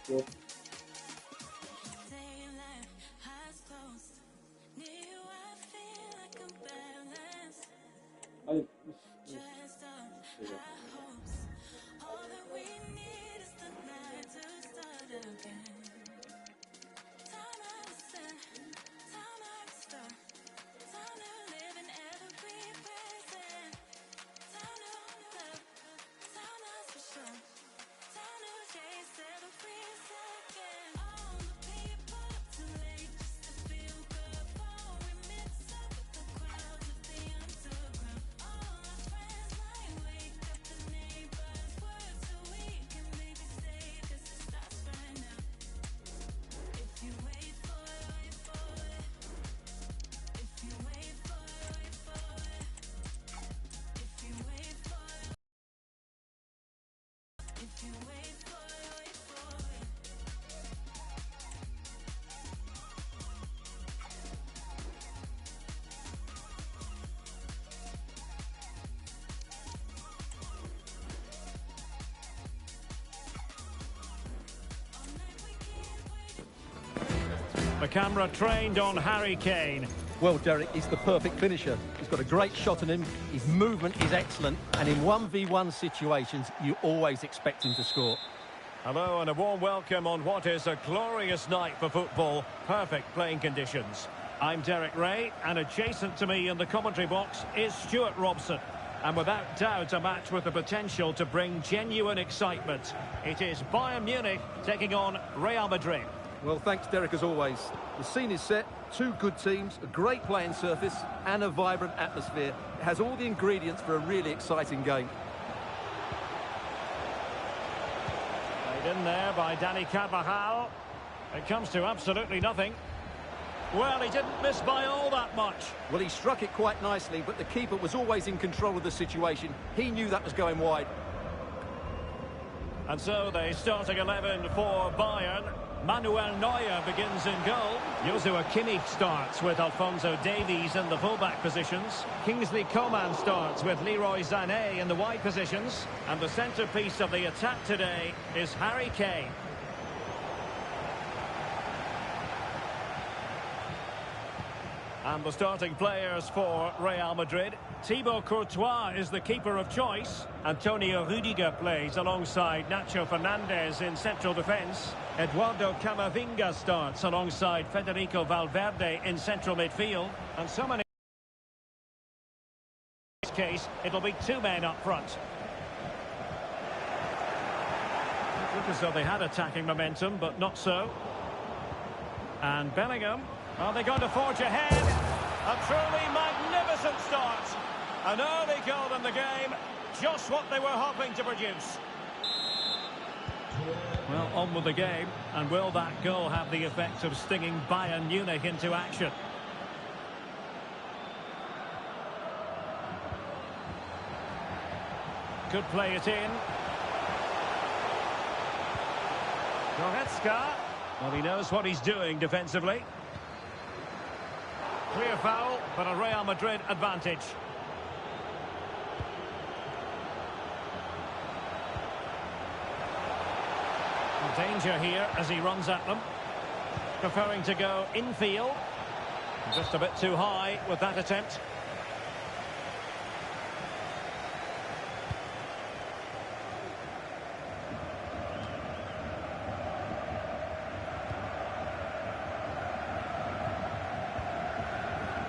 Yep. I, The camera trained on Harry Kane. Well, Derek, he's the perfect finisher. He's got a great shot in him, his movement is excellent, and in 1v1 situations, you always expect him to score. Hello and a warm welcome on what is a glorious night for football. Perfect playing conditions. I'm Derek Ray, and adjacent to me in the commentary box is Stuart Robson. And without doubt, a match with the potential to bring genuine excitement. It is Bayern Munich taking on Real Madrid. Well, thanks, Derek, as always. The scene is set, two good teams, a great playing surface, and a vibrant atmosphere. It has all the ingredients for a really exciting game. Played in there by Dani Carvajal. It comes to absolutely nothing. Well, he didn't miss by all that much. Well, he struck it quite nicely, but the keeper was always in control of the situation. He knew that was going wide. And so the starting 11 for Bayern. Manuel Neuer begins in goal. Joshua Kimmich starts with Alphonso Davies in the fullback positions. Kingsley Coman starts with Leroy Sané in the wide positions. And the centrepiece of the attack today is Harry Kane. And the starting players for Real Madrid. Thibaut Courtois is the keeper of choice. Antonio Rudiger plays alongside Nacho Fernandez in central defence. Eduardo Camavinga starts alongside Federico Valverde in central midfield. And so many... In this case, it'll be two men up front. It looked as though they had attacking momentum, but not so. And Bellingham. Are they going to forge ahead? A truly magnificent start. An early goal in the game. Just what they were hoping to produce. Well, on with the game. And will that goal have the effect of stinging Bayern Munich into action? Could play it in. Goretzka. Well, he knows what he's doing defensively. Clear foul, but a Real Madrid advantage. Danger here as he runs at them. Preferring to go infield. Just a bit too high with that attempt.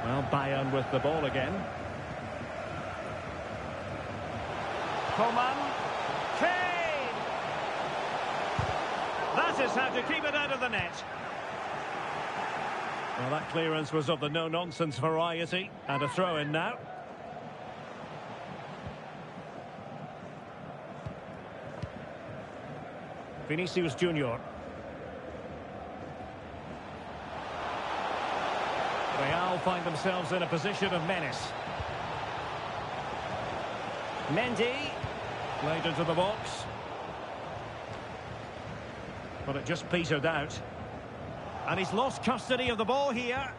Well, Bayern with the ball again. Coman. Kane! That is how to keep it out of the net. Well, that clearance was of the no-nonsense variety. And a throw-in now. Vinicius Junior. Real find themselves in a position of menace. Mendy played into the box, but it just petered out, and he's lost custody of the ball here.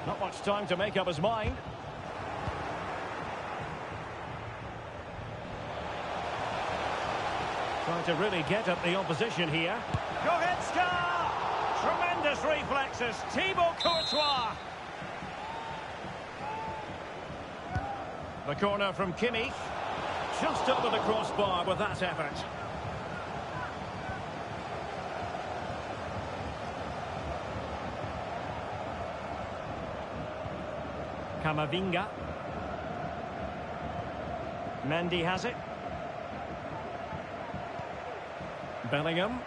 Not much time to make up his mind. Trying to really get at the opposition here. Goretzka! Tremendous reflexes. Thibaut Courtois. The corner from Kimmich. Just under the crossbar with that effort. Camavinga. Mendy has it. Bellingham.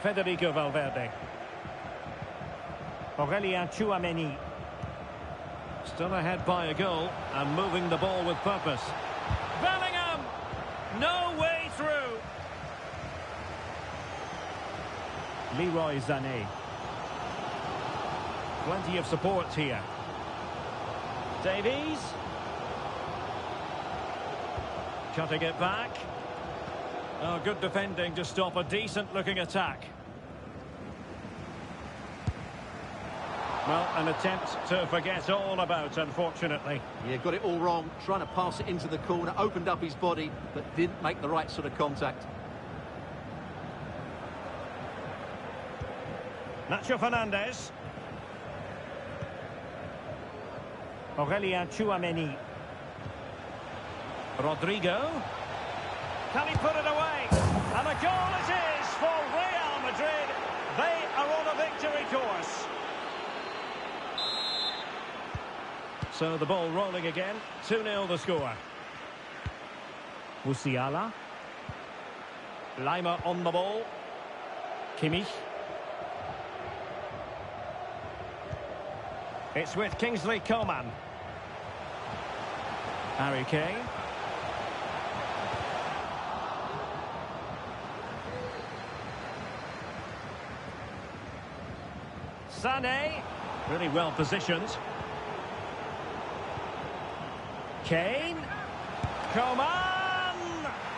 Federico Valverde. Aurélien Tchouaméni. Still ahead by a goal and moving the ball with purpose. Bellingham! No way through. Leroy Sané. Plenty of support here. Davies. Cutting it back. Oh, good defending to stop a decent-looking attack. Well, an attempt to forget all about, unfortunately. Yeah, got it all wrong. Trying to pass it into the corner, opened up his body, but didn't make the right sort of contact. Nacho Fernandez. Aurélien Tchouaméni. Rodrigo. Can he put it away? And a goal it is for Real Madrid. They are on a victory course. So the ball rolling again. 2-0 the score. Musiala. Lima on the ball. Kimmich. It's with Kingsley Coman. Harry Kane. Sané. Really well positioned. Kane. Coman!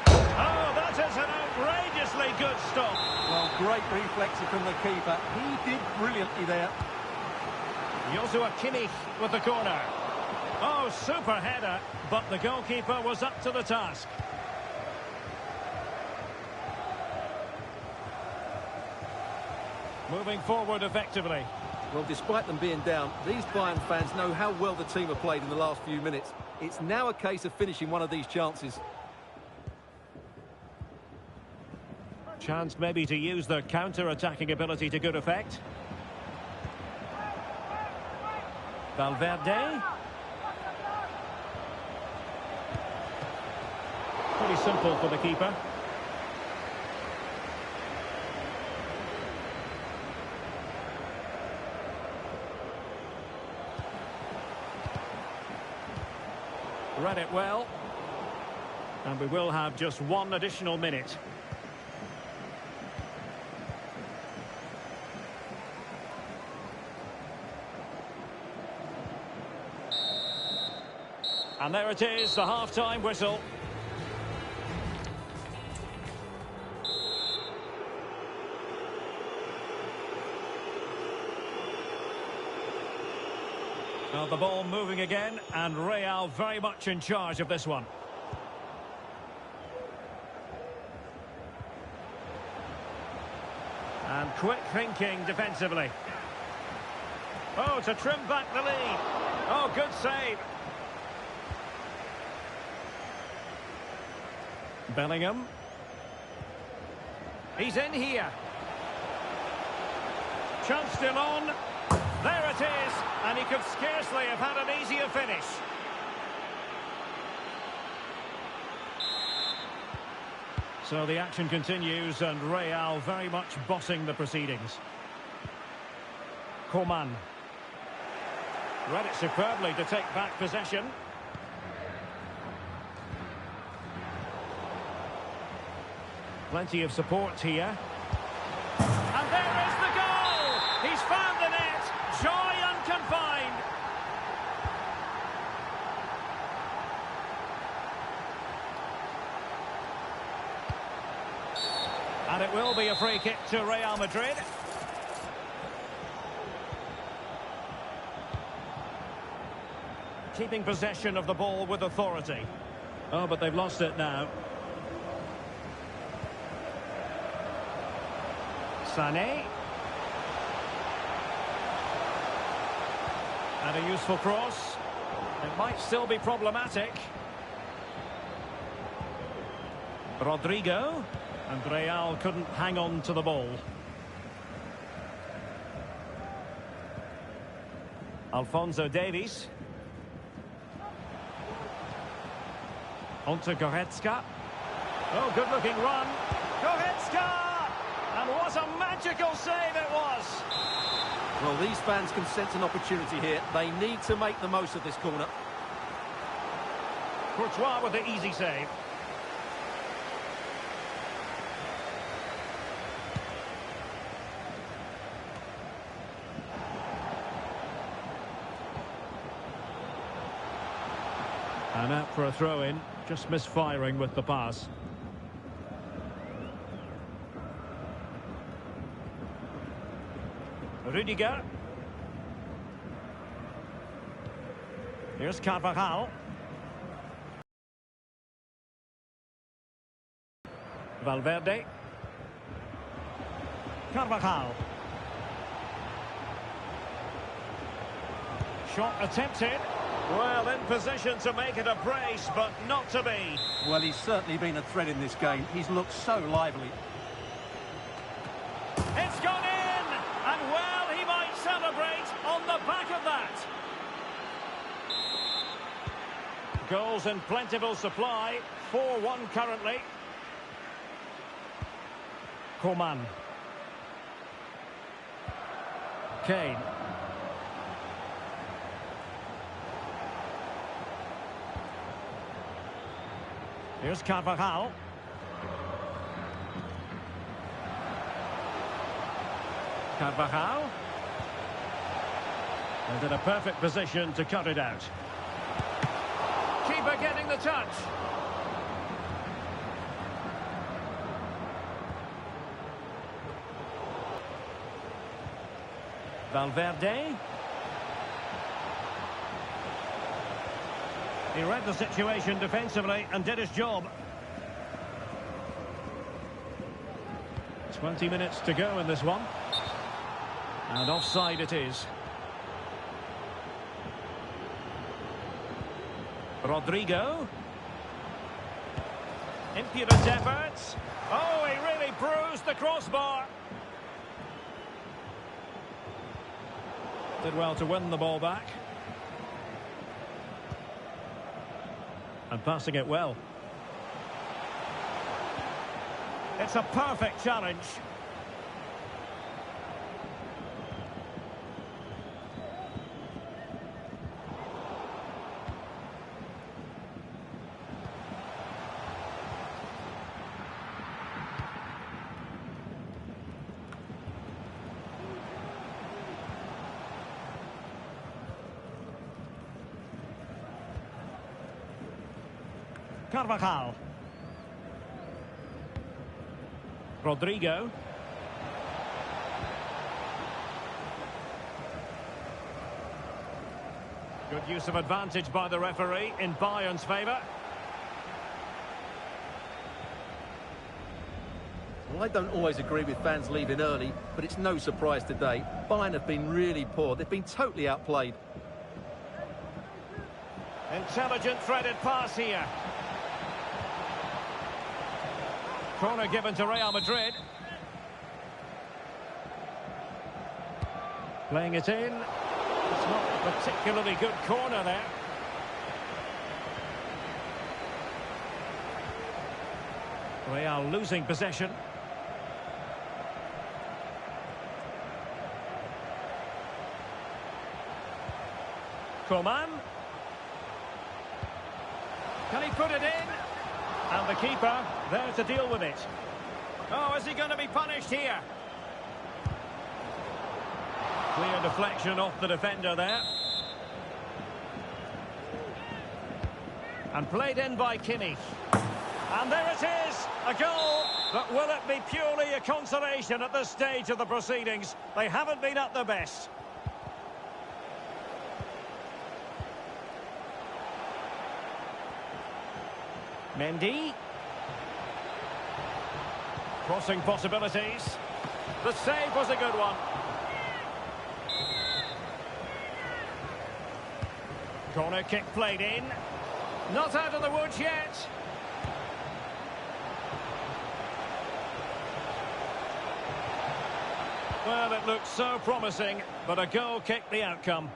Oh, that is an outrageously good stop. Well, great reflexes from the keeper. He did brilliantly there. Joshua Kimmich with the corner. Oh, super header, but the goalkeeper was up to the task. Moving forward effectively. Well, despite them being down, these Bayern fans know how well the team have played in the last few minutes. It's now a case of finishing one of these chances. Chance maybe to use their counter-attacking ability to good effect. Valverde. Pretty simple for the keeper. Read it well. And we will have just one additional minute. And there it is, the half-time whistle. Now the ball moving again, and Real very much in charge of this one. And quick thinking defensively. Oh, to trim back the lead. Oh, good save. Bellingham. He's in here. Chance still on. There it is. And he could scarcely have had an easier finish. So the action continues and Real very much bossing the proceedings. Coman. Read it superbly to take back possession. Plenty of support here. And there is the goal! He's found the net! Joy unconfined! And it will be a free kick to Real Madrid. Keeping possession of the ball with authority. Oh, but they've lost it now. Sané. And a useful cross. It might still be problematic. Rodrigo. And Real couldn't hang on to the ball. Alphonso Davies. On to Goretzka. Oh, good-looking run. Goretzka! And what a magical save it was! Well, these fans can sense an opportunity here. They need to make the most of this corner. Courtois with the easy save. And out for a throw-in, just misfiring with the pass. Rudiger. Here's Carvajal. Valverde. Carvajal. Shot attempted. Well, in position to make it a brace, but not to be. Well, he's certainly been a threat in this game. He's looked so lively. It's gone in! And well, he might celebrate on the back of that. Goals in plentiful supply. 4-1 currently. Coman. Kane. Here's Carvajal. Carvajal. And in a perfect position to cut it out. Keeper getting the touch. Valverde. He read the situation defensively and did his job. 20 minutes to go in this one. And offside it is. Rodrigo. Impudent efforts. Oh, he really bruised the crossbar. Did well to win the ball back. And passing it well. It's a perfect challenge. Carvajal. Rodrigo. Good use of advantage by the referee in Bayern's favour. Well, I don't always agree with fans leaving early, but it's no surprise today. Bayern have been really poor. They've been totally outplayed. Intelligent threaded pass here. Corner given to Real Madrid. Playing it in. It's not a particularly good corner there. Real losing possession. Coman. Can he put it in? And the keeper there to deal with it. Oh, is he going to be punished here? Clear deflection off the defender there. And played in by Kimmich. And there it is, a goal. But will it be purely a consolation at this stage of the proceedings? They haven't been at their best. Mendy. Crossing possibilities. The save was a good one. Corner kick played in. Not out of the woods yet. Well, it looked so promising, but a goal kicked the outcome.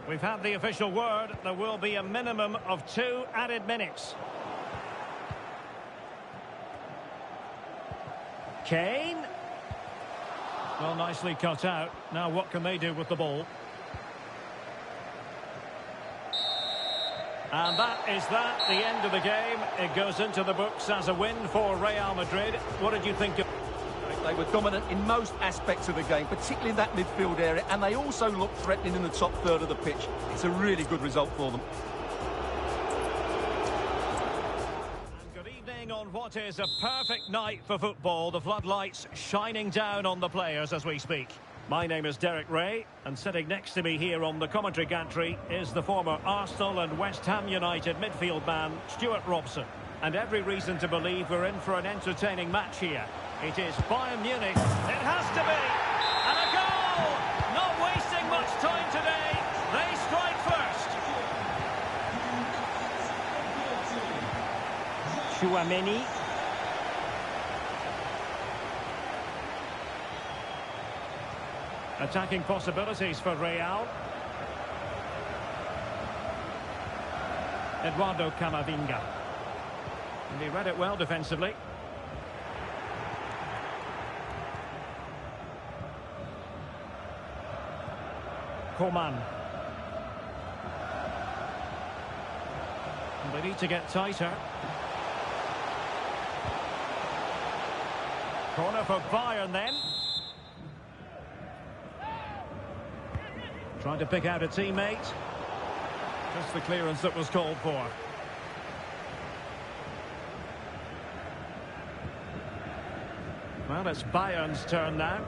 We've had the official word. There will be a minimum of 2 added minutes. Kane. Well, nicely cut out. Now what can they do with the ball? And that is that, the end of the game. It goes into the books as a win for Real Madrid. What did you think of... They were dominant in most aspects of the game, particularly in that midfield area, and they also looked threatening in the top third of the pitch. It's a really good result for them. And good evening on what is a perfect night for football. The floodlights shining down on the players as we speak. My name is Derek Ray, and sitting next to me here on the commentary gantry is the former Arsenal and West Ham United midfield man, Stuart Robson. And every reason to believe we're in for an entertaining match here. It is Bayern Munich. It has to be. And a goal! Not wasting much time today. They strike first. Chouameni. Attacking possibilities for Real. Eduardo Camavinga. And he read it well defensively. Coman. And they need to get tighter. Corner for Bayern then. Trying to pick out a teammate. Just the clearance that was called for. Well, it's Bayern's turn now.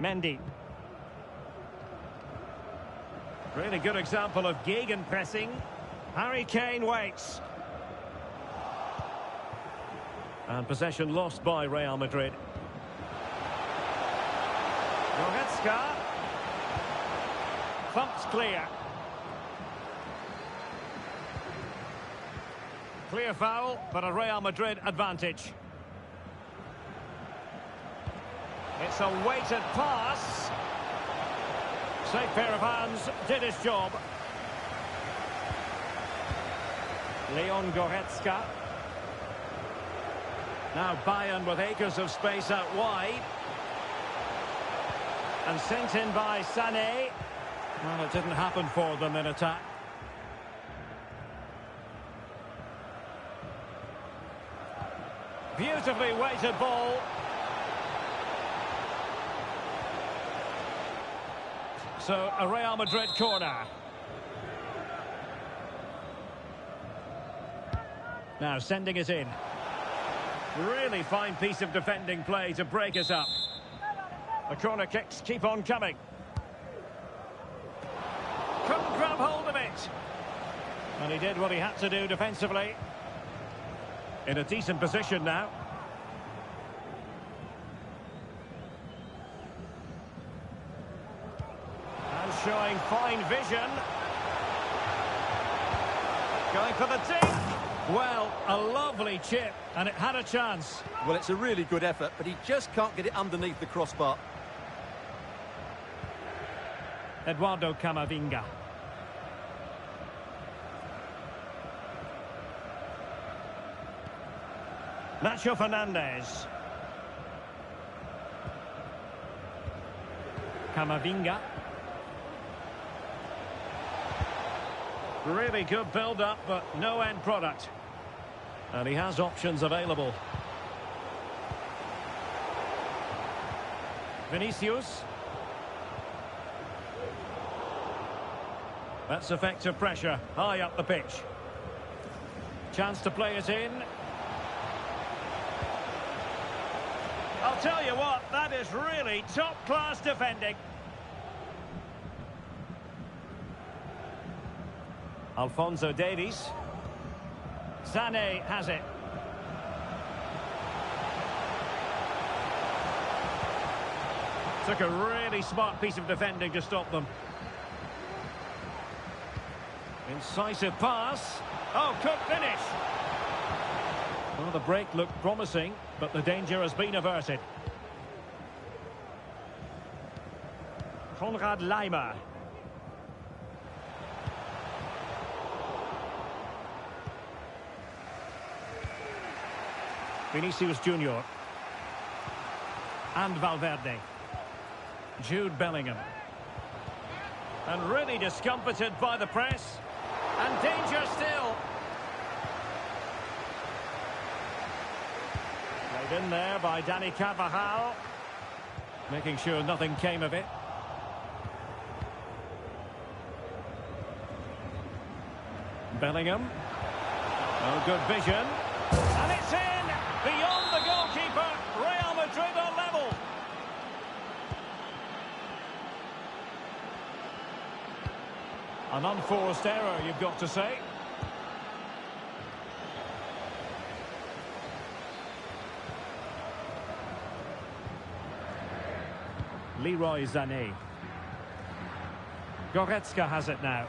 Mendy. Really good example of gegenpressing. Harry Kane waits. And possession lost by Real Madrid. Goretzka. Thumped clear. Clear foul, but a Real Madrid advantage. It's a weighted pass. Safe pair of hands, did his job. Leon Goretzka. Now Bayern with acres of space out wide. And sent in by Sané. Well, it didn't happen for them in attack. Beautifully weighted ball. So, a Real Madrid corner. Now, sending it in. Really fine piece of defending play to break us up. The corner kicks keep on coming. Couldn't grab hold of it. And he did what he had to do defensively. In a decent position now. And showing fine vision. Going for the dink. Well, a lovely chip, and it had a chance. Well, it's a really good effort, but he just can't get it underneath the crossbar. Eduardo Camavinga. Nacho Fernandez. Camavinga. Really good build-up, but no end product. And he has options available. Vinicius. That's effective pressure, high up the pitch. Chance to play it in. I'll tell you what, that is really top-class defending. Alphonso Davies. Sané has it. Took a really smart piece of defending to stop them. Incisive pass. Oh, could finish. Well, the break looked promising, but the danger has been averted. Konrad Laimer. Vinicius Junior. And Valverde. Jude Bellingham. And really discomfited by the press. And danger still. Played in there by Dani Carvajal. Making sure nothing came of it. Bellingham. Oh, good vision. And it's in! Beyond the goalkeeper. Real Madrid are level. An unforced error, you've got to say. Leroy Sané. Goretzka has it now.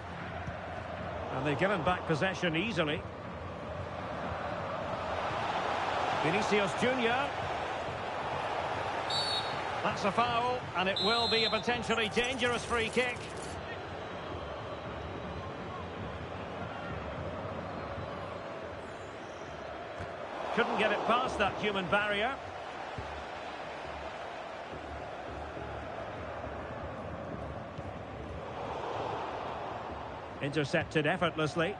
And they've given back possession easily. Vinicius Junior. That's a foul, and it will be a potentially dangerous free kick. Couldn't get it past that human barrier. Intercepted effortlessly.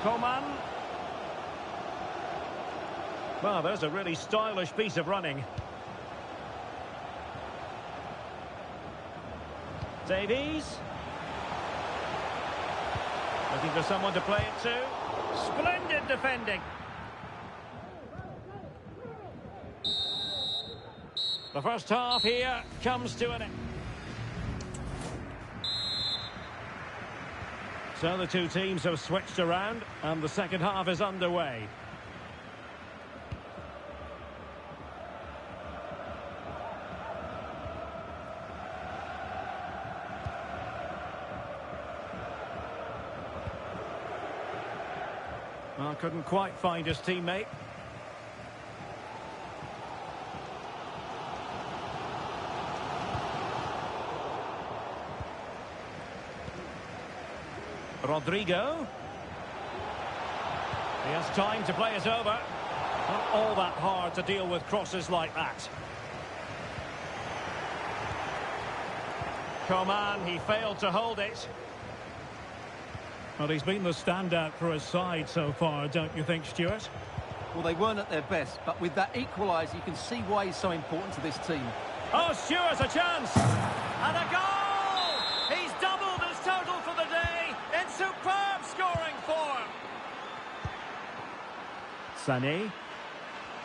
Coman. Well, there's a really stylish piece of running. Davies. Looking for someone to play it to. Splendid defending. The first half here comes to an end. So the two teams have switched around and the second half is underway. Well, couldn't quite find his teammate. Rodrigo. He has time to play it over. Not all that hard to deal with crosses like that. Coman, he failed to hold it. Well, he's been the standout for his side so far, don't you think, Stuart? Well, they weren't at their best, but with that equaliser, you can see why he's so important to this team. Oh, Stuart, a chance! And a goal! He's doubled his total for the day in superb scoring form. Sané.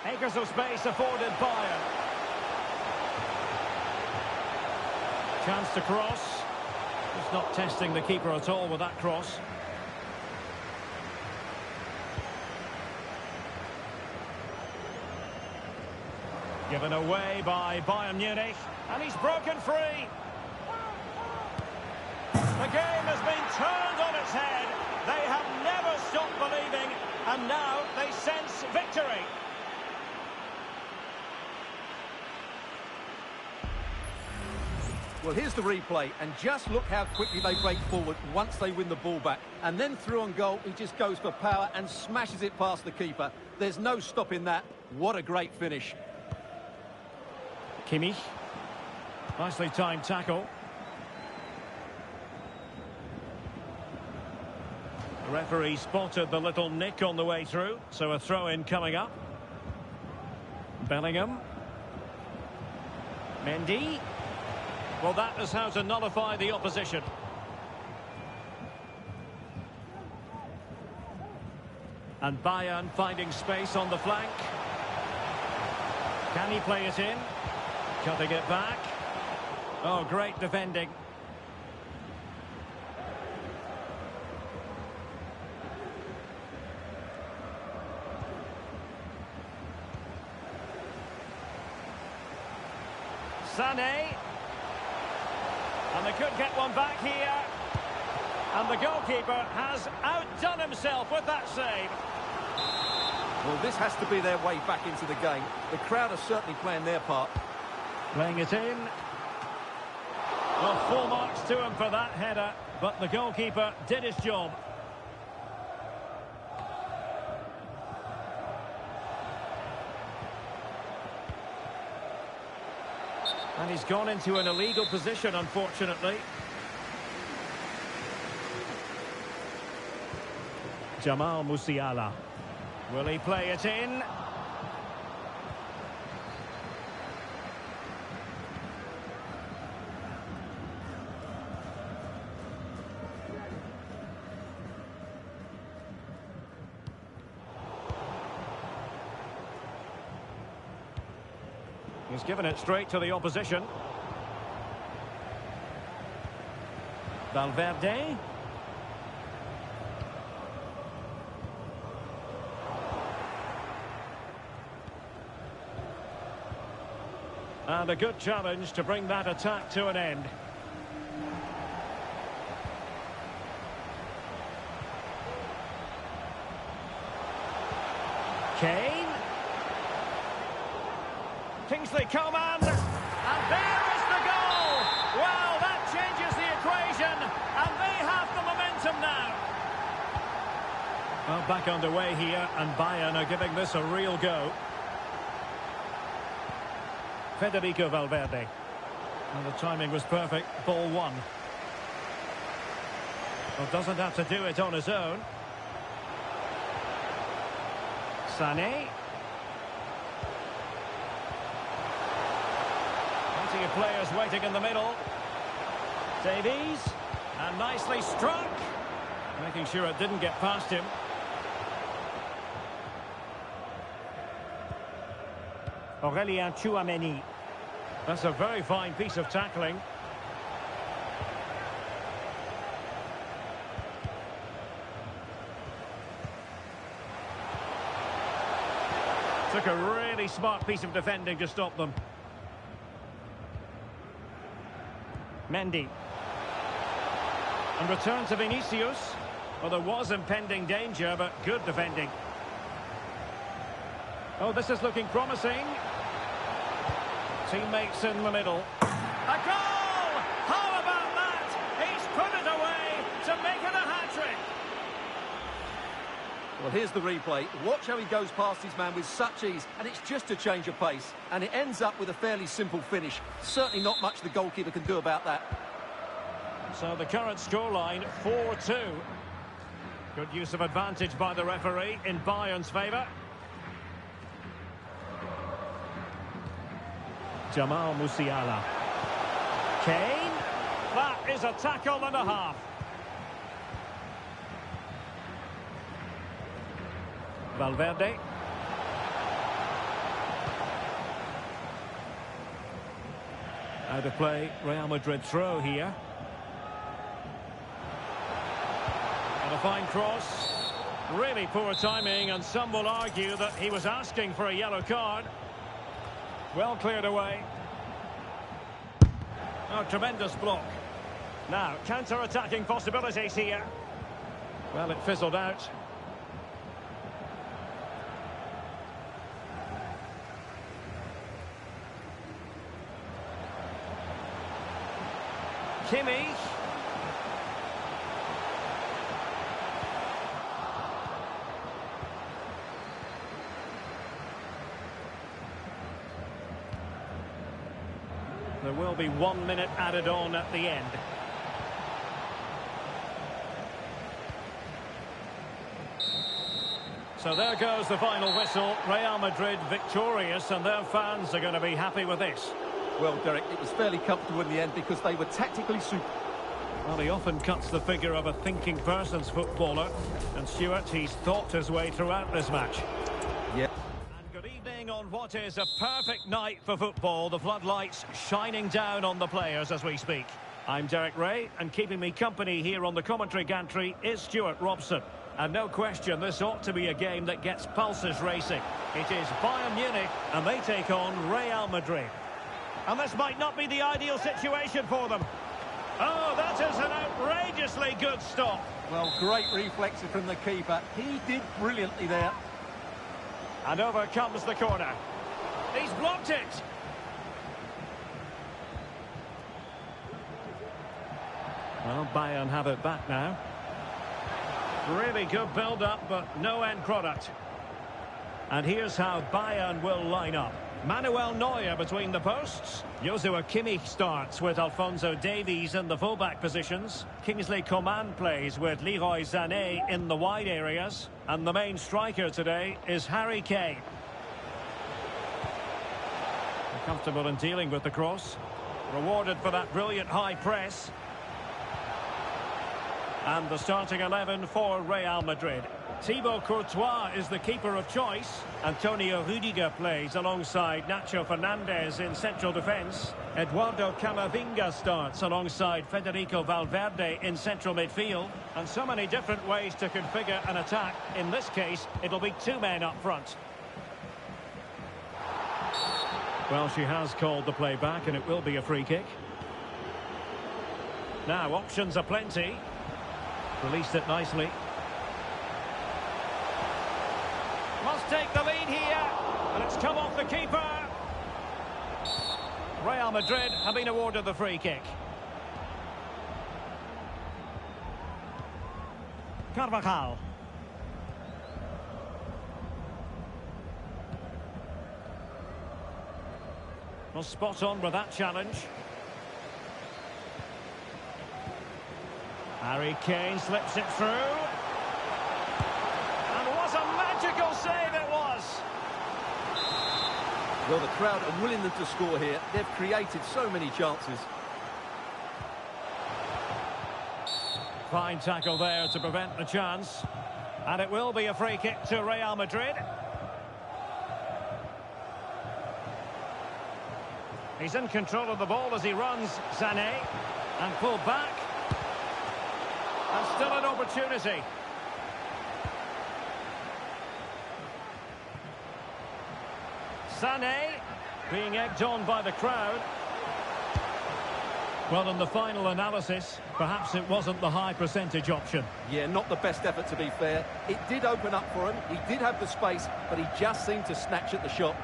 Acres of space afforded Bayern. Chance to cross. Just not testing the keeper at all with that cross. Given away by Bayern Munich, and he's broken free. The game has been turned on its head. They have never stopped believing, and now they sense victory. Well, here's the replay, and just look how quickly they break forward once they win the ball back. And then through on goal, he just goes for power and smashes it past the keeper. There's no stopping that. What a great finish. Kimmich. Nicely timed tackle. The referee spotted the little nick on the way through, so a throw-in coming up. Bellingham. Mendy. Well, that is how to nullify the opposition. And Bayern finding space on the flank. Can he play it in? Cutting it back. Oh, great defending. Sané. And they could get one back here. And the goalkeeper has outdone himself with that save. Well, this has to be their way back into the game. The crowd are certainly playing their part. Playing it in. Well, full marks to him for that header, but the goalkeeper did his job. And he's gone into an illegal position, unfortunately. Jamal Musiala. Will he play it in? He's given it straight to the opposition. Valverde. And a good challenge to bring that attack to an end. Kane. Kingsley Coman. And there is the goal! Well, that changes the equation, and they have the momentum now. Well, back underway here, and Bayern are giving this a real go. Federico Valverde. And the timing was perfect. Ball one. Well, doesn't have to do it on his own. Sané. Plenty of players waiting in the middle. Davies. And nicely struck. Making sure it didn't get past him. Aurélien Tchouaméni. That's a very fine piece of tackling. Took a really smart piece of defending to stop them. Mendy. And return to Vinicius. Well, there was impending danger, but good defending. Oh, this is looking promising. Teammates in the middle. A goal! How about that? He's put it away to make it a hat-trick. Well, here's the replay. Watch how he goes past his man with such ease, and it's just a change of pace. And it ends up with a fairly simple finish. Certainly not much the goalkeeper can do about that. So the current scoreline, 4-2. Good use of advantage by the referee in Bayern's favour. Jamal Musiala. Kane. That is a tackle and a half. Valverde. Out of play, Real Madrid throw here. And a fine cross. Really poor timing, and some will argue that he was asking for a yellow card. Well cleared away. Oh, tremendous block. Now, counter-attacking possibilities here. Well, it fizzled out. Kimmich. There will be 1 minute added on at the end. So there goes the final whistle. Real Madrid victorious, and their fans are going to be happy with this. Well, Derek, it was fairly comfortable in the end because they were tactically super. Well, he often cuts the figure of a thinking person's footballer. And Stuart, he's thought his way throughout this match. Yeah. And good evening on what is a perfect night for football. The floodlights shining down on the players as we speak. I'm Derek Ray, and keeping me company here on the commentary gantry is Stuart Robson. And no question, this ought to be a game that gets pulses racing. It is Bayern Munich, and they take on Real Madrid. And this might not be the ideal situation for them. Oh, that is an outrageously good stop. Well, great reflexes from the keeper. He did brilliantly there. And over comes the corner. He's blocked it. Well, Bayern have it back now. Really good build-up, but no end product. And here's how Bayern will line up. Manuel Neuer between the posts. Joshua Kimmich starts with Alphonso Davies in the fullback positions. Kingsley Coman plays with Leroy Sané in the wide areas. And the main striker today is Harry Kane. Comfortable in dealing with the cross. Rewarded for that brilliant high press. And the starting 11 for Real Madrid. Thibaut Courtois is the keeper of choice. Antonio Rudiger plays alongside Nacho Fernandez in central defence. Eduardo Camavinga starts alongside Federico Valverde in central midfield. And so many different ways to configure an attack. In this case, it'll be two men up front. Well, she has called the play back, and it will be a free kick. Now, options are plenty. Released it nicely. Must take the lead here, and it's come off the keeper. Real Madrid have been awarded the free kick. Carvajal. Well, spot on with that challenge. Harry Kane slips it through. And what a magical save it was! Well, the crowd are willing them to score here. They've created so many chances. Fine tackle there to prevent the chance. And it will be a free kick to Real Madrid. He's in control of the ball as he runs, Sané. And pulled back. And still an opportunity. Sané being egged on by the crowd. Well, in the final analysis, perhaps it wasn't the high percentage option. Yeah, not the best effort, to be fair. It did open up for him. He did have the space, but he just seemed to snatch at the shot.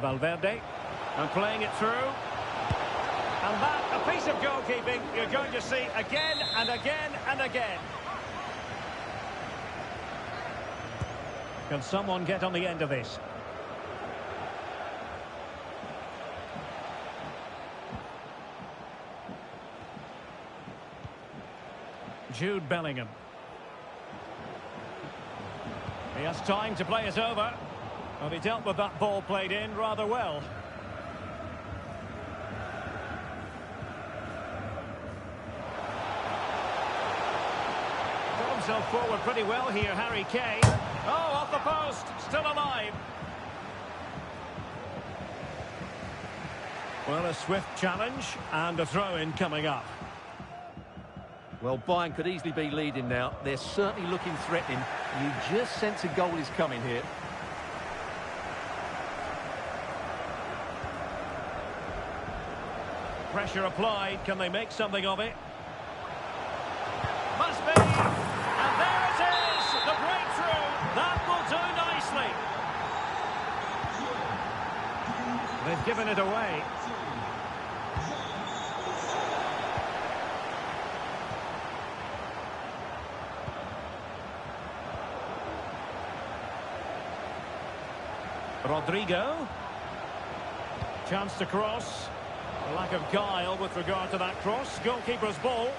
Valverde. And playing it through. And that, a piece of goalkeeping you're going to see again and again and again. Can someone get on the end of this? Jude Bellingham. He has time to play it over. Well, he dealt with that ball played in rather well. Got himself forward pretty well here, Harry Kane. Oh, off the post, still alive. Well, a swift challenge and a throw-in coming up. Well, Bayern could easily be leading now. They're certainly looking threatening. You just sense a goal is coming here. Pressure applied. Can they make something of it? Must be. And there it is. The breakthrough. That will do nicely. They've given it away. Rodrigo. Chance to cross. A lack of guile with regard to that cross. Goalkeeper's ball.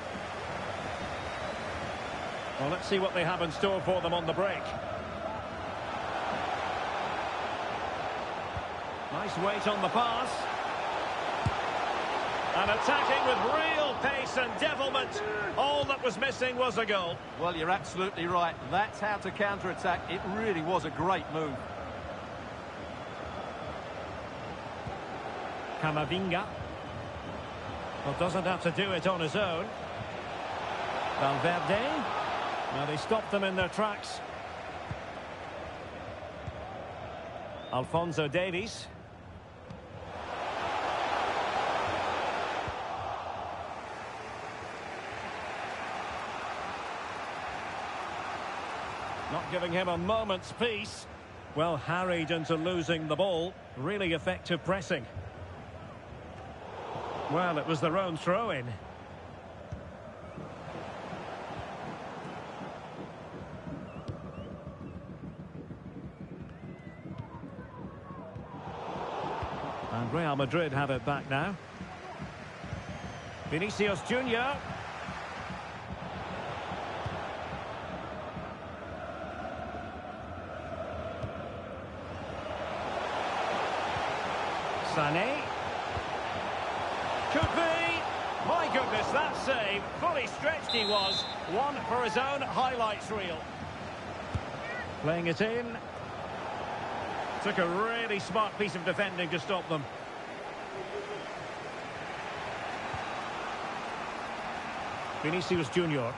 Well, let's see what they have in store for them on the break. Nice weight on the pass. And attacking with real pace and devilment. All that was missing was a goal. Well, you're absolutely right. That's how to counter-attack. It really was a great move. Camavinga. Well, doesn't have to do it on his own. Valverde. Now they stopped them in their tracks. Alphonso Davies. Not giving him a moment's peace. Well, harried into losing the ball. Really effective pressing. Well, it was their own throw-in. And Real Madrid have it back now. Vinicius Junior. Sané. Could be. My goodness, that save. Fully stretched he was. One for his own highlights reel. Playing it in. Took a really smart piece of defending to stop them. Vinicius Junior.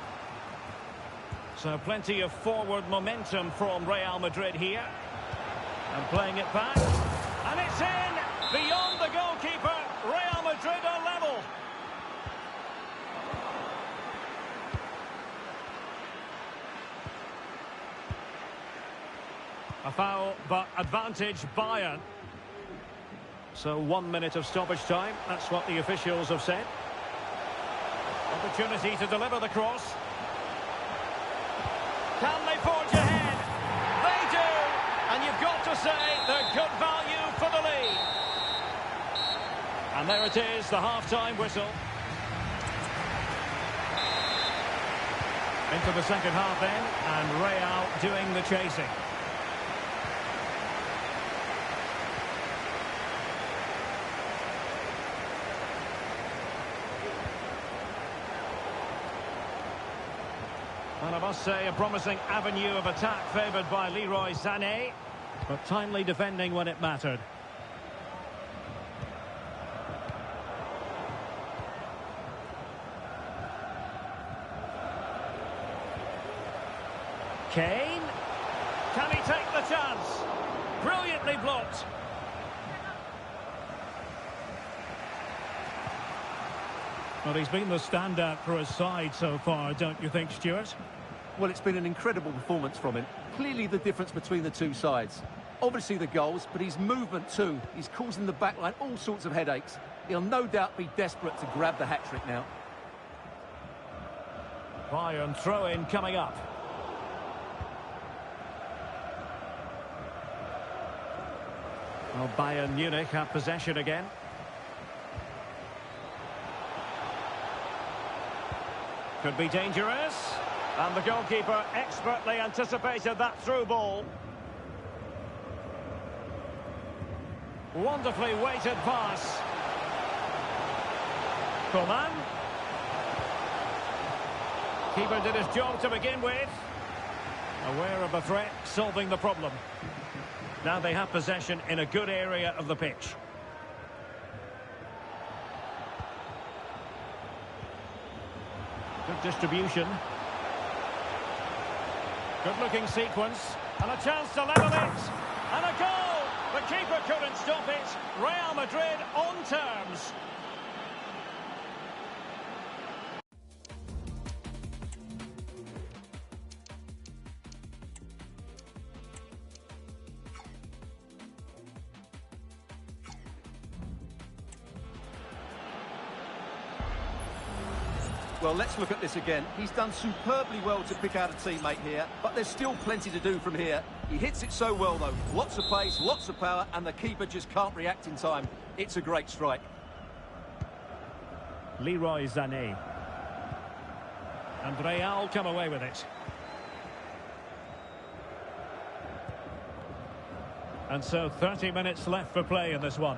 So plenty of forward momentum from Real Madrid here. And playing it back. And it's in! Beyond the goalkeeper, Real Madrid are level. A foul, but advantage Bayern. So 1 minute of stoppage time. That's what the officials have said. Opportunity to deliver the cross. Can they forge ahead? They do! And you've got to say they're good value for the lead. And there it is, the half-time whistle. Into the second half then, and Real doing the chasing. And I must say, a promising avenue of attack favoured by Leroy Sané, but timely defending when it mattered. Kane. Can he take the chance? Brilliantly blocked. Well, he's been the standout for his side so far, don't you think, Stuart? Well, it's been an incredible performance from him. Clearly the difference between the two sides. Obviously the goals, but his movement too. He's causing the backline all sorts of headaches. He'll no doubt be desperate to grab the hat-trick now. Bayern throw-in coming up. Well, Bayern Munich have possession again. Could be dangerous. And the goalkeeper expertly anticipated that through ball. Wonderfully weighted pass. Coman. Keeper did his job to begin with. Aware of the threat, solving the problem. Now they have possession in a good area of the pitch. Good distribution. Good looking sequence. And a chance to level it. And a goal! The keeper couldn't stop it. Real Madrid on terms. Well, let's look at this again. He's done superbly well to pick out a teammate here, but there's still plenty to do from here. He hits it so well, though. Lots of pace, lots of power, and the keeper just can't react in time. It's a great strike. Leroy Sané. And Real come away with it. And so 30 minutes left for play in this one.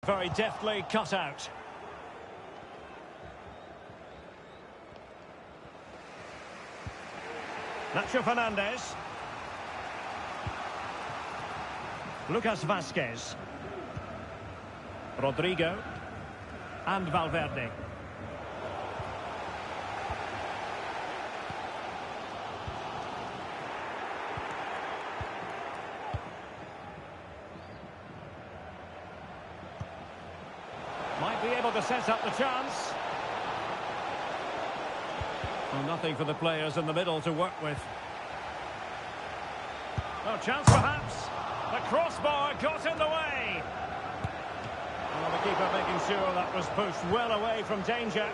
Very deftly cut out. Nacho Fernandez. Lucas Vazquez. Rodrigo. And Valverde. Might be able to set up the chance. Well, nothing for the players in the middle to work with. Oh, chance perhaps. The crossbar got in the way. Well, the keeper making sure that was pushed well away from danger.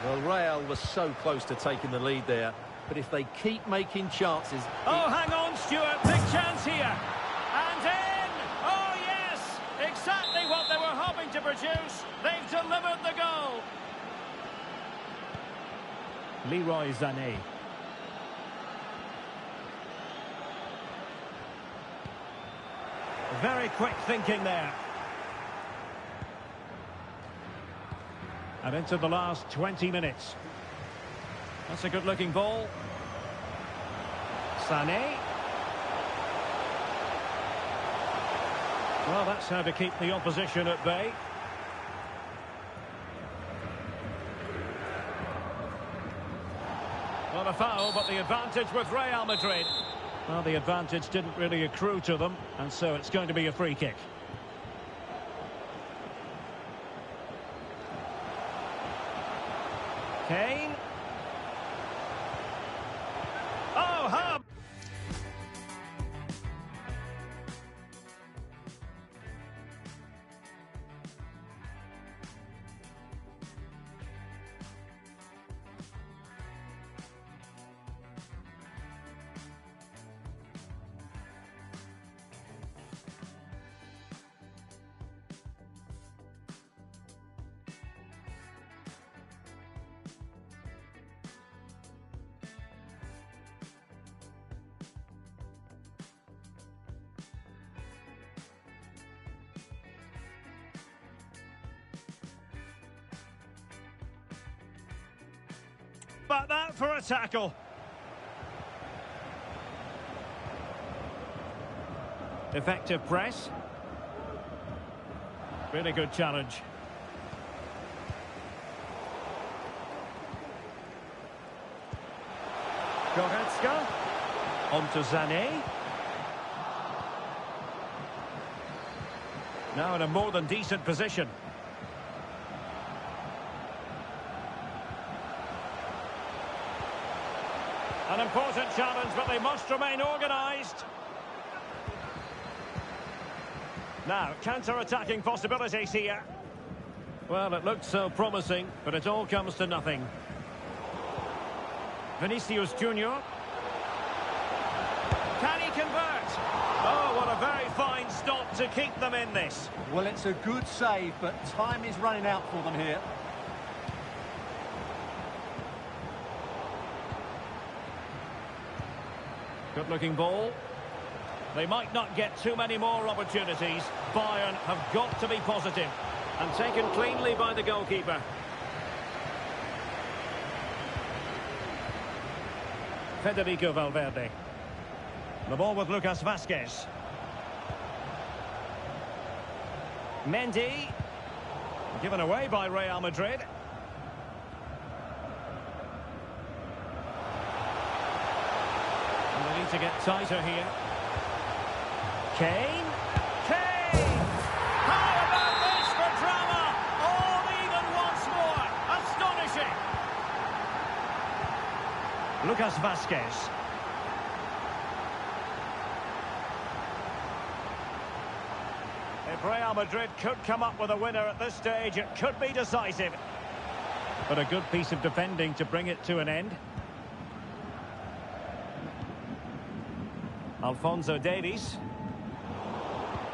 Well, Real was so close to taking the lead there, but if they keep making chances... Oh, hang on, Stuart. Big chance here. And in! Oh, yes! Exactly what they were hoping to produce. They've delivered the goal. Leroy Sané. Very quick thinking there. And into the last 20 minutes. That's a good-looking ball. Sané. Well, that's how to keep the opposition at bay. Not a foul, but the advantage with Real Madrid. Well, the advantage didn't really accrue to them, and so it's going to be a free kick. Kane. Oh, Hub! But that for a tackle. Effective press. Really good challenge. Goretzka. On to Sané. Now in a more than decent position. An important challenge, but they must remain organised. Now, counter-attacking possibilities here. Well, it looked so promising, but it all comes to nothing. Vinicius Junior. Can he convert? Oh, what a very fine stop to keep them in this. Well, it's a good save, but time is running out for them here. Good-looking ball. They might not get too many more opportunities. Bayern have got to be positive. And taken cleanly by the goalkeeper. Federico Valverde. The ball with Lucas Vazquez. Mendy. Given away by Real Madrid. And they need to get tighter here. Kane. Kane! How about this for drama? All even once more. Astonishing. Lucas Vazquez. If Real Madrid could come up with a winner at this stage, it could be decisive. But a good piece of defending to bring it to an end. Alphonso Davies.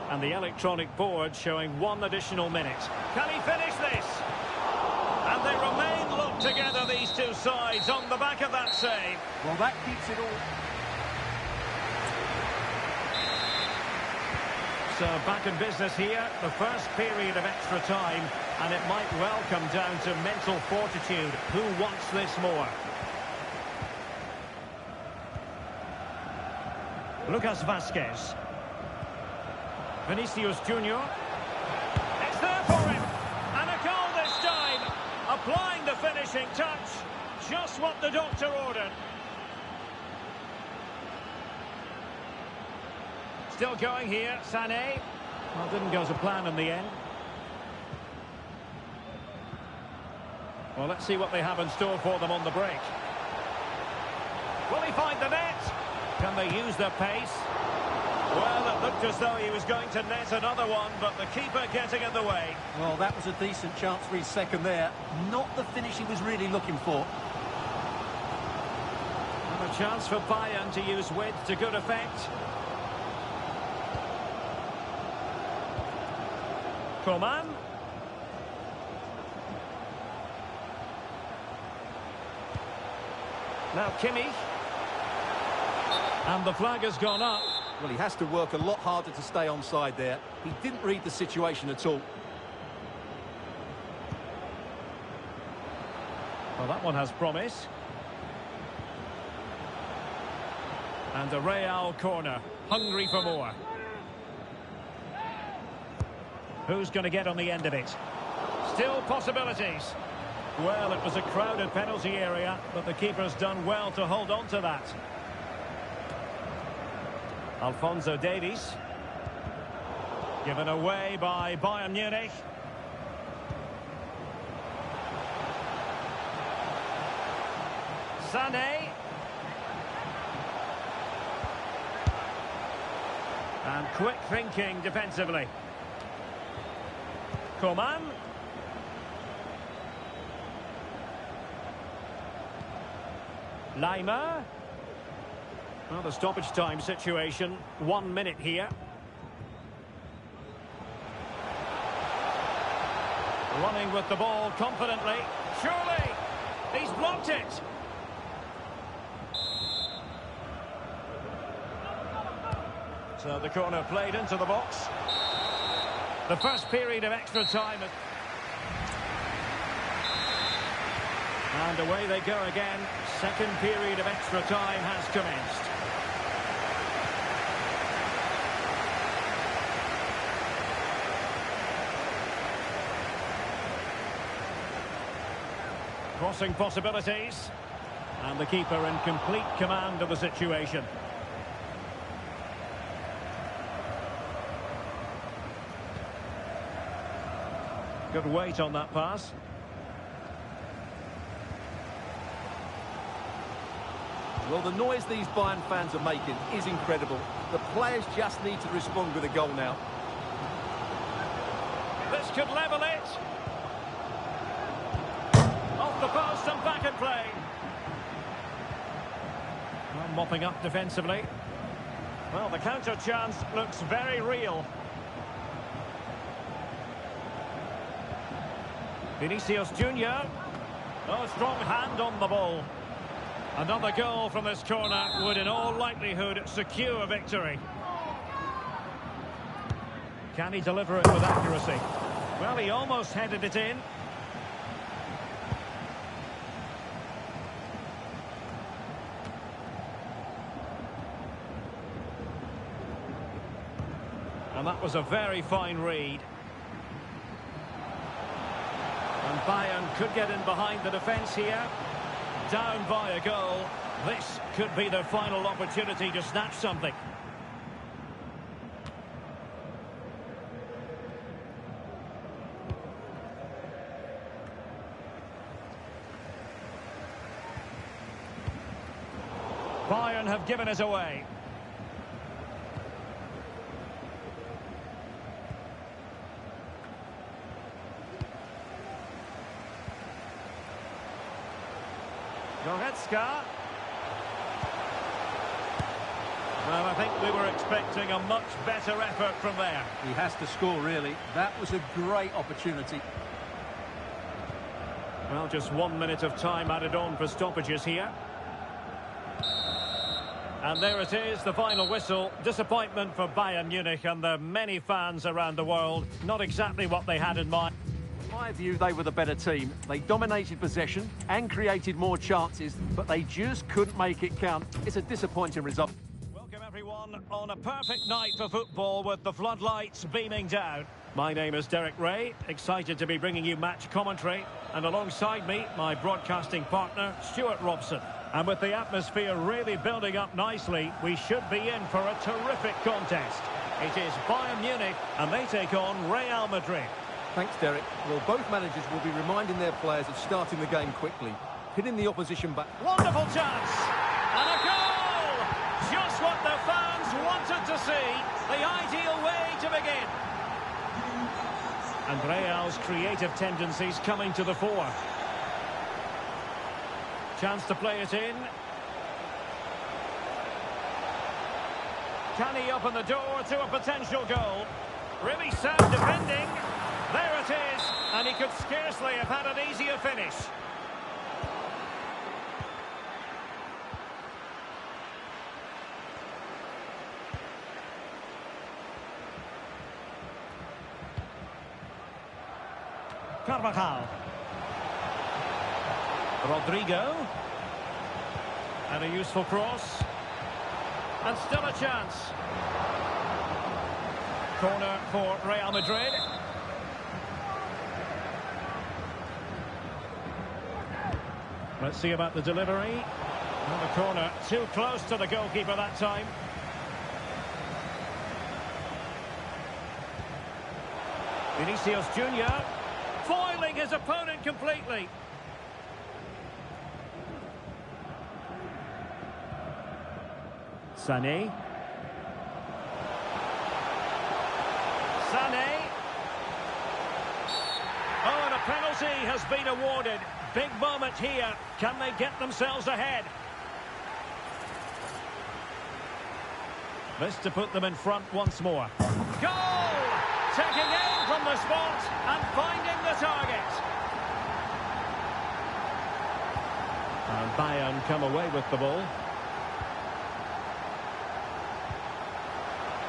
And the electronic board showing 1 additional minute. Can he finish this? And they remain locked together, these these two sides on the back of that save. Well, that keeps it all. So back in business here, the first period of extra time, and it might well come down to mental fortitude. Who wants this more? Lucas Vazquez. Vinicius Junior. It's there for him. And a goal this time. Applying the finishing touch. Just what the doctor ordered. Still going here, Sané. Well, didn't go to plan in the end. Well, let's see what they have in store for them on the break. Will he find the net? Can they use their pace? Well, it looked as though he was going to net another one, but the keeper getting in the way. Well, that was a decent chance for his second there. Not the finish he was really looking for. And a chance for Bayern to use width to good effect. Coman. Now Kimmich. And the flag has gone up. Well, he has to work a lot harder to stay onside there. He didn't read the situation at all. Well, that one has promise. And a Real corner. Hungry for more. Who's going to get on the end of it? Still possibilities. Well, it was a crowded penalty area, but the keeper's done well to hold on to that. Alphonso Davies. Given away by Bayern Munich. Sané. And quick thinking defensively. Coman. Lima. Well, the stoppage time situation, 1 minute here. Running with the ball confidently. Surely! He's blocked it! So the corner played into the box. The first period of extra time. And away they go again. Second period of extra time has commenced. Crossing possibilities. And the keeper in complete command of the situation. Good weight on that pass. Well, the noise these Bayern fans are making is incredible. The players just need to respond with a goal now. This could level it. Off the post and back in play. Well, mopping up defensively. Well, the counter chance looks very real. Vinicius Junior. Oh, strong hand on the ball. Another goal from this corner would in all likelihood secure a victory. Can he deliver it with accuracy? Well, he almost headed it in. And that was a very fine read. And Bayern could get in behind the defence here. Down by a goal. This could be their final opportunity to snatch something. Bayern have given it away. Goretzka. Well, I think we were expecting a much better effort from there. He has to score, really. That was a great opportunity. Well, just 1 minute of time added on for stoppages here. And there it is, the final whistle. Disappointment for Bayern Munich and the many fans around the world. Not exactly what they had in mind. In my view, they were the better team. They dominated possession and created more chances, but they just couldn't make it count. It's a disappointing result. Welcome everyone on a perfect night for football with the floodlights beaming down. My name is Derek Ray, excited to be bringing you match commentary. And alongside me, my broadcasting partner, Stuart Robson. And with the atmosphere really building up nicely, we should be in for a terrific contest. It is Bayern Munich, and they take on Real Madrid. Thanks, Derek. Well, both managers will be reminding their players of starting the game quickly, hitting the opposition back. Wonderful chance! And a goal! Just what the fans wanted to see. The ideal way to begin. And Real's creative tendencies coming to the fore. Chance to play it in. Can he open the door to a potential goal? Really sound defending. There it is. And he could scarcely have had an easier finish. Carvajal. Rodrigo. And a useful cross. And still a chance. Corner for Real Madrid. Let's see about the delivery. And the corner too close to the goalkeeper that time. Vinicius Junior foiling his opponent completely. Sané. Oh, and a penalty has been awarded. Big moment here. Can they get themselves ahead? This to put them in front once more. Goal! Taking aim from the spot and finding the target. And Bayern come away with the ball.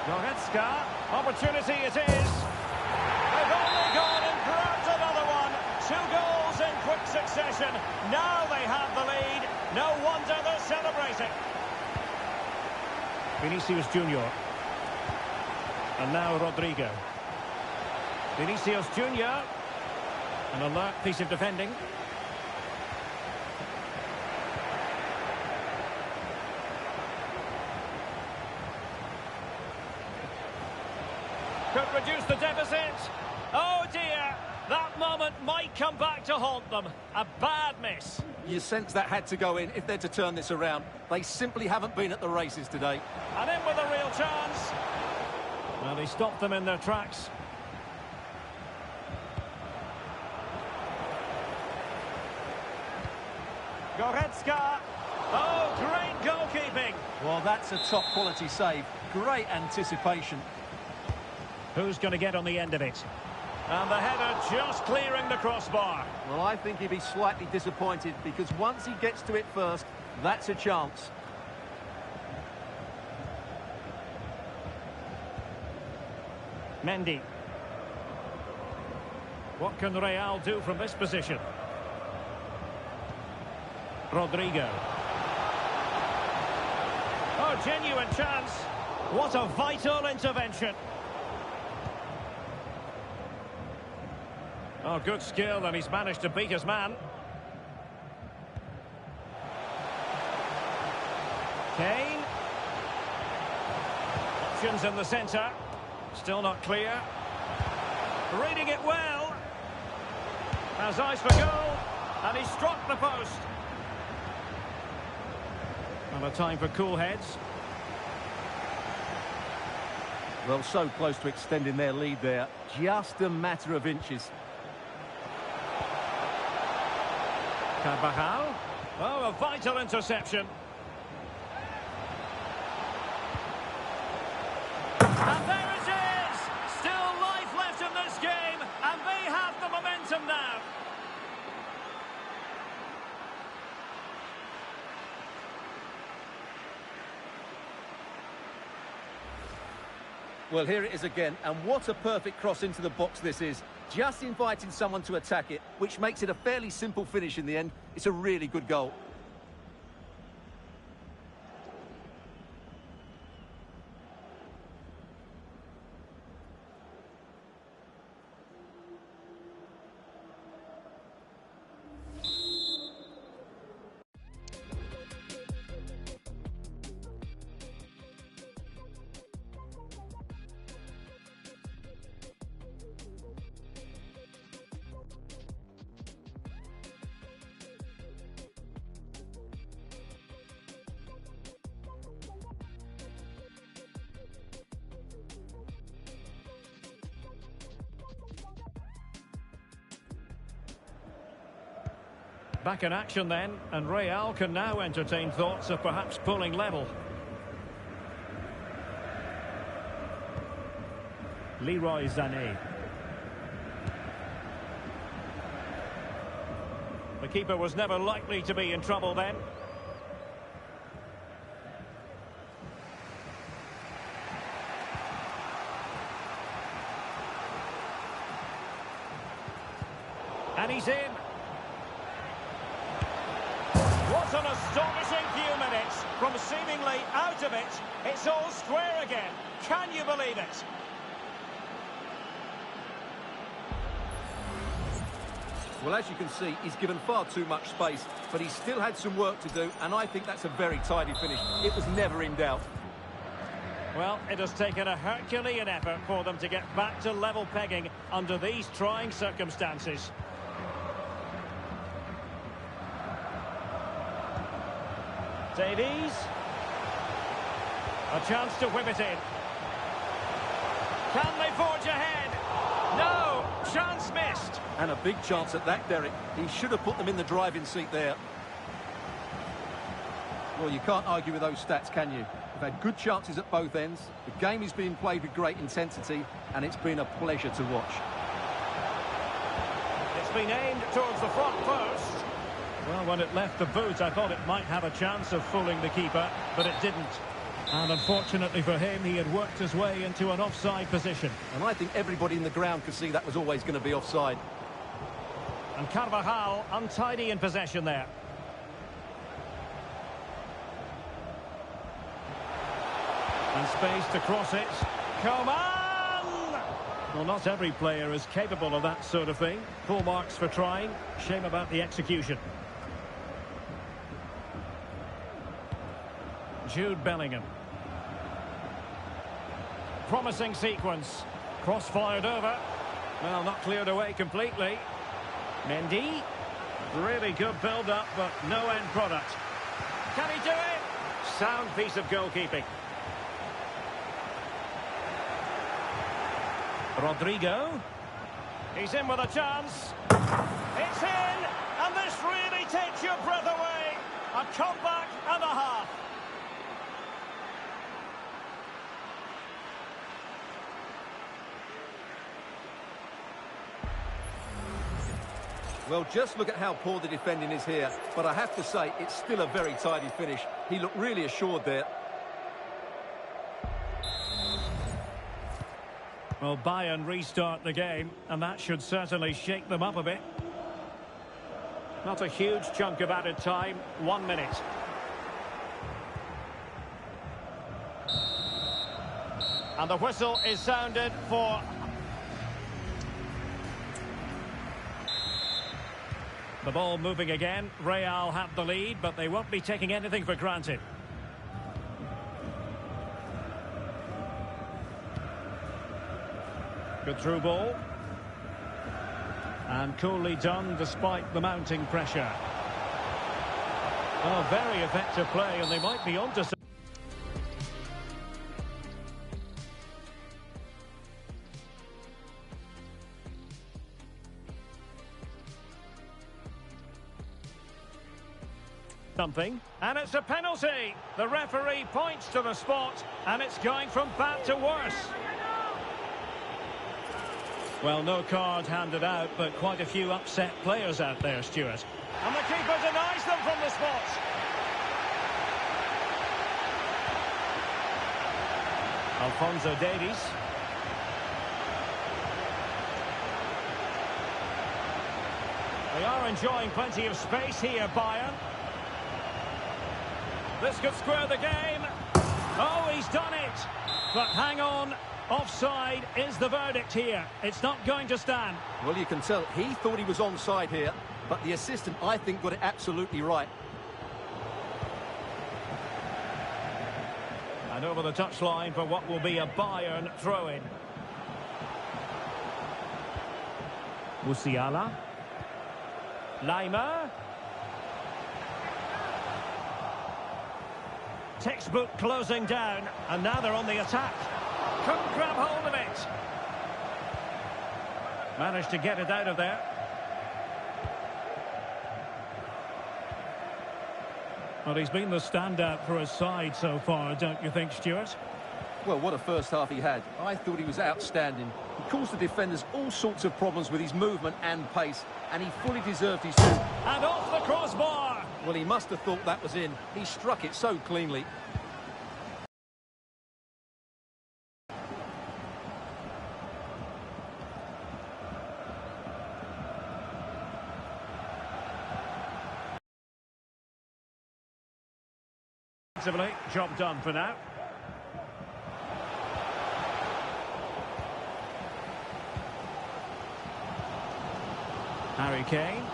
Goretzka, opportunity it is. They've only gone and grabbed another one. 2 goals in quick succession. Now they have the lead. No wonder they're celebrating. Vinicius Junior. And now Rodrigo. Vinicius Junior. An alert piece of defending. Could reduce the deficit. Oh dear, that moment might come back to haunt them. A bad miss. You sense that had to go in if they're to turn this around. They simply haven't been at the races today. And in with a real chance. Well, he stopped them in their tracks. Goretzka. Oh, great goalkeeping. Well, that's a top quality save. Great anticipation. Who's going to get on the end of it? And the header just clearing the crossbar. Well, I think he'd be slightly disappointed because once he gets to it first, that's a chance. Mendy. What can Real do from this position? Rodrigo. Oh, genuine chance. What a vital intervention. Oh, good skill, and he's managed to beat his man. Kane. Options in the centre. Still not clear. Reading it well. Has eyes for goal. And he struck the post. And a time for cool heads. Well, so close to extending their lead there. Just a matter of inches. Carvajal. Oh, a vital interception. And there it is! Still life left in this game, and they have the momentum now. Well, here it is again, and what a perfect cross into the box this is. Just inviting someone to attack it, which makes it a fairly simple finish in the end. It's a really good goal. Back in action then, and Real can now entertain thoughts of perhaps pulling level. Leroy Sané. The keeper was never likely to be in trouble then. And he's in. What an astonishing few minutes. From seemingly out of it, it's all square again. Can you believe it? Well, as you can see, he's given far too much space, but he still had some work to do, and I think that's a very tidy finish. It was never in doubt. Well, it has taken a Herculean effort for them to get back to level pegging under these trying circumstances. Davies. A chance to whip it in. Can they forge ahead? No! Chance missed. And a big chance at that, Derek. He should have put them in the driving seat there. Well, you can't argue with those stats, can you? They've had good chances at both ends. The game is being played with great intensity, and it's been a pleasure to watch. It's been aimed towards the front post. Well, when it left the boot, I thought it might have a chance of fooling the keeper, but it didn't. And unfortunately for him, he had worked his way into an offside position. And I think everybody in the ground could see that was always going to be offside. And Carvajal untidy in possession there. And space to cross it. Coman! Well, not every player is capable of that sort of thing. Full marks for trying. Shame about the execution. Jude Bellingham. Promising sequence. Cross fired over. Well, not cleared away completely. Mendy. Really good build-up, but no end product. Can he do it? Sound piece of goalkeeping. Rodrigo. He's in with a chance. It's in! And this really takes your breath away. A comeback and a half. Well, just look at how poor the defending is here. But I have to say, it's still a very tidy finish. He looked really assured there. Well, Bayern restart the game, and that should certainly shake them up a bit. Not a huge chunk of added time, 1 minute. And the whistle is sounded for... The ball moving again. Real have the lead, but they won't be taking anything for granted. Good through ball. And coolly done despite the mounting pressure. Oh, very effective play, and they might be onto something. And it's a penalty. The referee points to the spot, and it's going from bad to worse. Well, no card handed out, but quite a few upset players out there, Stuart. And the keeper denies them from the spot. Alphonso Davies. They are enjoying plenty of space here, Bayern. This could square the game. Oh, he's done it. But hang on. Offside is the verdict here. It's not going to stand. Well, you can tell he thought he was onside here, but the assistant, I think, got it absolutely right. And over the touchline for what will be a Bayern throw-in. Musiala. Laimer. Textbook closing down, and now they're on the attack. Couldn't grab hold of it. Managed to get it out of there. Well, he's been the standout for his side so far, don't you think, Stuart? Well, what a first half he had. I thought he was outstanding. He caused the defenders all sorts of problems with his movement and pace, and he fully deserved his due. And off the crossbar! Well, he must have thought that was in. He struck it so cleanly. Job done for now. Harry Kane.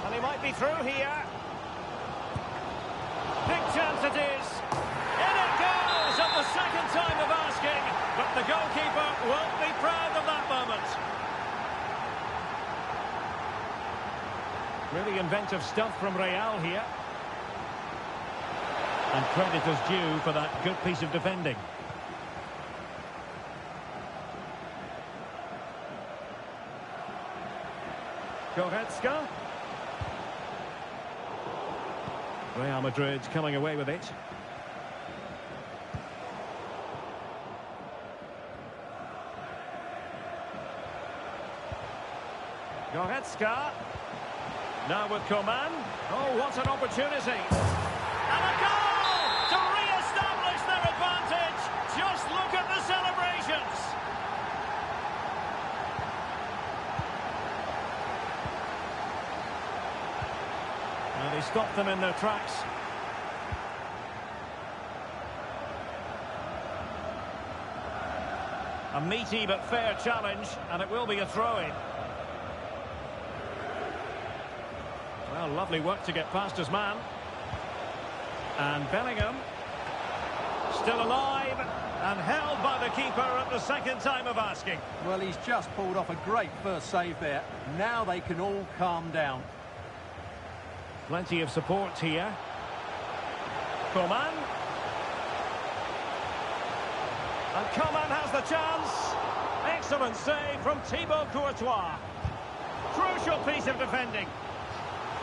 And he might be through here. Big chance it is. In it goes at the second time of asking. But the goalkeeper won't be proud of that moment. Really inventive stuff from Real here. And credit is due for that good piece of defending. Goretzka. Real Madrid coming away with it. Goretzka. Now with Coman. Oh, what an opportunity. And a goal! To re-establish their advantage. Just look at the celebrations. And he stopped them in their tracks. A meaty but fair challenge, and it will be a throw-in. Well, lovely work to get past his man. And Bellingham, still alive and held by the keeper at the second time of asking. Well, he's just pulled off a great first save there. Now they can all calm down. Plenty of support here. Coman. And Coman has the chance. Excellent save from Thibaut Courtois. Crucial piece of defending.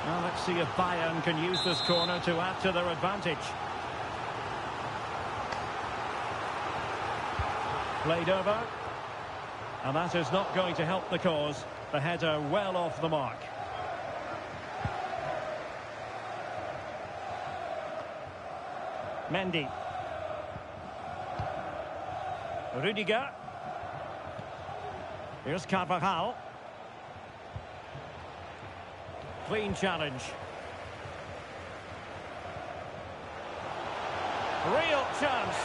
Well, let's see if Bayern can use this corner to add to their advantage. Played over. And that is not going to help the cause. The header well off the mark. Mendy. Rudiger. Here's Carvajal. Clean challenge. Real chance.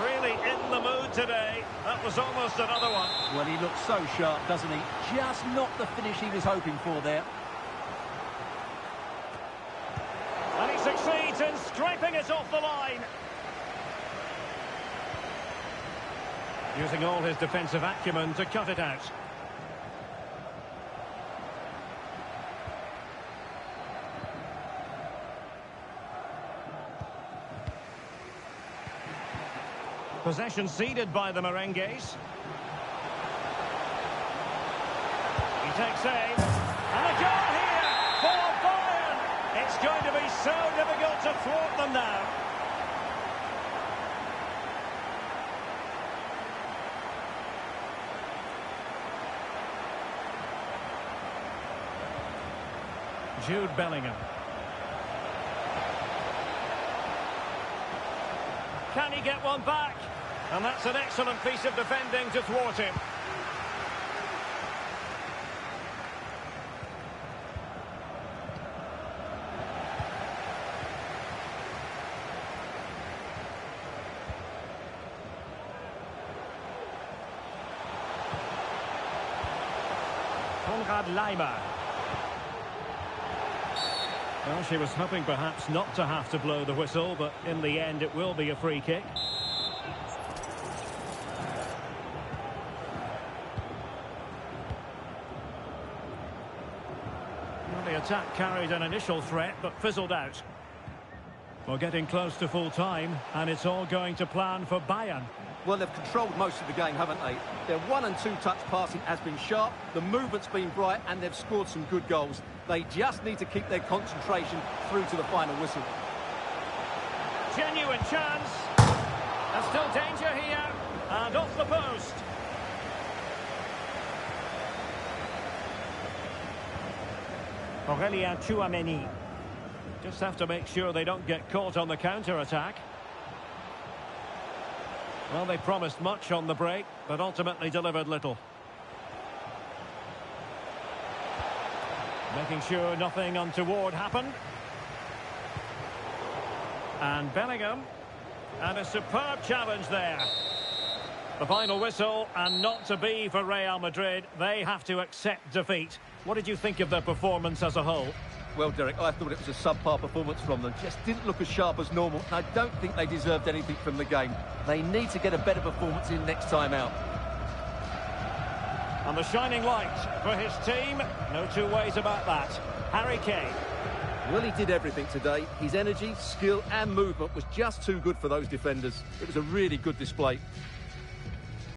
Really in the mood today. That was almost another one. Well, he looks so sharp, doesn't he? Just not the finish he was hoping for there. And he succeeds in scraping it off the line. Using all his defensive acumen to cut it out. Possession ceded by the Merengues. He takes aim. And a goal here for Bayern. It's going to be so difficult to thwart them now. Jude Bellingham. Can he get one back? And that's an excellent piece of defending to thwart him. Leimer. Well, she was hoping perhaps not to have to blow the whistle, but in the end it will be a free kick. Well, the attack carried an initial threat, but fizzled out. We're getting close to full time, and it's all going to plan for Bayern. Well, they've controlled most of the game, haven't they? Their 1- and 2-touch passing has been sharp, the movement's been bright, and they've scored some good goals. They just need to keep their concentration through to the final whistle. Genuine chance. There's still danger here. And off the post. Aurélien Tchouaméni. Just have to make sure they don't get caught on the counter-attack. Well, they promised much on the break, but ultimately delivered little. Making sure nothing untoward happened. And Bellingham. And a superb challenge there. The final whistle, and not to be for Real Madrid. They have to accept defeat. What did you think of their performance as a whole? Well, Derek, I thought it was a subpar performance from them. Just didn't look as sharp as normal, and I don't think they deserved anything from the game. They need to get a better performance in next time out. And the shining light for his team. No two ways about that. Harry Kane. Well, he did everything today. His energy, skill and movement was just too good for those defenders. It was a really good display.